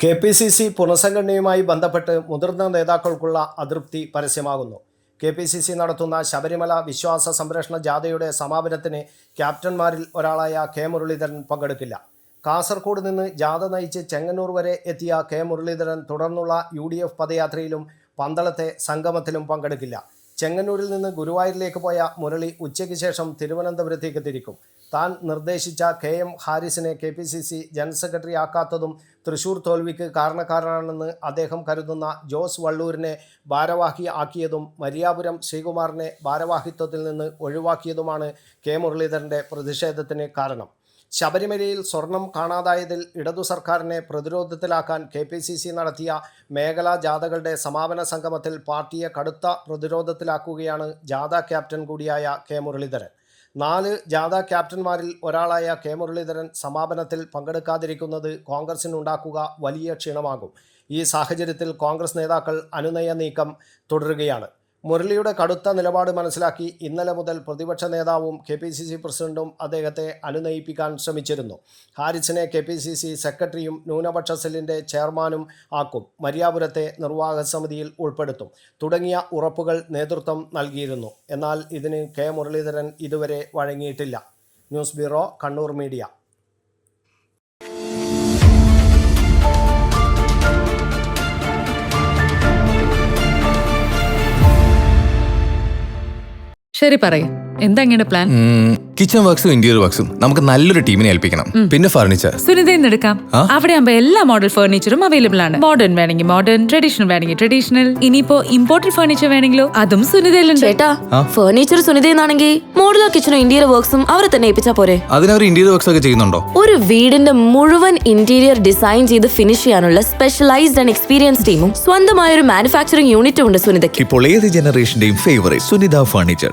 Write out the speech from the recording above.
KPCC പുനഃസംഘടനയുമായി ബന്ധപ്പെട്ട് മുതിർന്ന നേതാക്കൾക്കുള്ള അതൃപ്തി പരസ്യമാകുന്നു. KPCC നടത്തുന്ന ശബരിമല വിശ്വാസ സംരക്ഷണ ജാഥയുടെ സമാപനത്തിന് ക്യാപ്റ്റന്മാരിൽ ഒരാളായ കെ മുരളീധരൻ പങ്കെടുക്കില്ല. കാസർഗോഡ് നിന്ന് ജാഥ നയിച്ച് ചെങ്ങന്നൂർ വരെ എത്തിയ കെ മുരളീധരൻ തുടർന്നുള്ള UDF പദയാത്രയിലും പന്തളത്തെ സംഗമത്തിലും പങ്കെടുക്കില്ല. ചെങ്ങന്നൂരിൽ നിന്ന് ഗുരുവായൂരിലേക്ക് പോയ മുരളി ഉച്ചയ്ക്ക് ശേഷം തിരുവനന്തപുരത്തേക്ക് തിരിക്കും. താൻ നിർദ്ദേശിച്ച KM ഹാരിസിനെ KPCC ജനറൽ സെക്രട്ടറി ആക്കാത്തതും തൃശൂർ തോൽവിക്ക് കാരണക്കാരനാണെന്ന് അദ്ദേഹം കരുതുന്ന ജോസ് വള്ളൂരിനെ ഭാരവാഹി ആക്കിയതും മരിയാപുരം ശ്രീകുമാറിനെ ഭാരവാഹിത്വത്തിൽ നിന്ന് ഒഴിവാക്കിയതുമാണ് കെ മുരളീധരൻ്റെ പ്രതിഷേധത്തിന് കാരണം. ശബരിമലയിൽ സ്വർണം കാണാതായതിൽ ഇടതു സർക്കാരിനെ പ്രതിരോധത്തിലാക്കാൻ KPCC നടത്തിയ മേഖലാ ജാഥകളുടെ സമാപന സംഗമത്തിൽ പാർട്ടിയെ കടുത്ത പ്രതിരോധത്തിലാക്കുകയാണ് ജാഥ ക്യാപ്റ്റൻ കൂടിയായ കെ മുരളീധരൻ. 4 ജാഥ ക്യാപ്റ്റന്മാരിൽ ഒരാളായ കെ മുരളീധരൻ സമാപനത്തിൽ പങ്കെടുക്കാതിരിക്കുന്നത് കോൺഗ്രസിനുണ്ടാക്കുക വലിയ ക്ഷീണമാകും. ഈ സാഹചര്യത്തിൽ കോൺഗ്രസ് നേതാക്കൾ അനുനയ നീക്കം തുടരുകയാണ്. മുരളിയുടെ കടുത്ത നിലപാട് മനസ്സിലാക്കി ഇന്നലെ മുതൽ പ്രതിപക്ഷ നേതാവും KPCC പ്രസിഡന്റും അദ്ദേഹത്തെ അനുനയിപ്പിക്കാൻ ശ്രമിച്ചിരുന്നു. ഹാരിസിനെ KPCC സെക്രട്ടറിയും ന്യൂനപക്ഷ സെല്ലിൻ്റെ ചെയർമാനും ആക്കും, മരിയാപുരത്തെ നിർവാഹക സമിതിയിൽ ഉൾപ്പെടുത്തും തുടങ്ങിയ ഉറപ്പുകൾ നേതൃത്വം നൽകിയിരുന്നു. എന്നാൽ ഇതിന് കെ മുരളീധരൻ ഇതുവരെ വഴങ്ങിയിട്ടില്ല. News bureau, Kannur media. ശരി, പറയും എന്താ ഇങ്ങനെ പ്ലാൻ? കിച്ചൺ വർക്സും ഇന്റീരിയർ വർക്സും നമുക്ക് നല്ലൊരു ടീമിനെ ഏൽപ്പിക്കണം. പിന്നെ ഫർണിച്ചർ സുനിതയിൽ എടുക്കാം. അവിടെ ആകുമ്പോ എല്ലാ മോഡൽ ഫർണിച്ചറും അവൈലബിൾ ആണ്. മോഡേൺ വേണമെങ്കിൽ മോഡേൺ, ട്രഡീഷണൽ വേണമെങ്കിൽ ട്രഡീഷണൽ. ഇനിയിപ്പോ ഇമ്പോർട്ടഡ് ഫർണിച്ചർ വേണമെങ്കിലോ അതും സുനിതയിലുണ്ട്. ചേട്ടാ, ഫർണിച്ചർ സുനിതയെന്നാണെങ്കിൽ മോഡുലർ കിച്ചണും ഇന്റീരിയർ വർക്സും അവരെ തന്നെ ഏൽപ്പിച്ചാ പോരെ? അതിനവർ ഇന്റീരിയർ വർക്സ് ഒക്കെ ചെയ്യുന്നുണ്ടോ? ഒരു വീടിന്റെ മുഴുവൻ ഇന്റീരിയർ ഡിസൈൻ ചെയ്ത് ഫിനിഷ് ചെയ്യാനുള്ള സ്പെഷ്യലൈസ്ഡ് ആൻഡ് എക്സ്പീരിയൻസ് ടീമും സ്വന്തമായ ഒരു മാനുഫാക്ചറിംഗ് യൂണിറ്റും ഉണ്ട് സുനിതയ്ക്ക്. ഇപ്പോൾ ഏത് ജനറേഷന്റെയും ഫേവറേറ്റ് സുനിത ഫർണിച്ചർ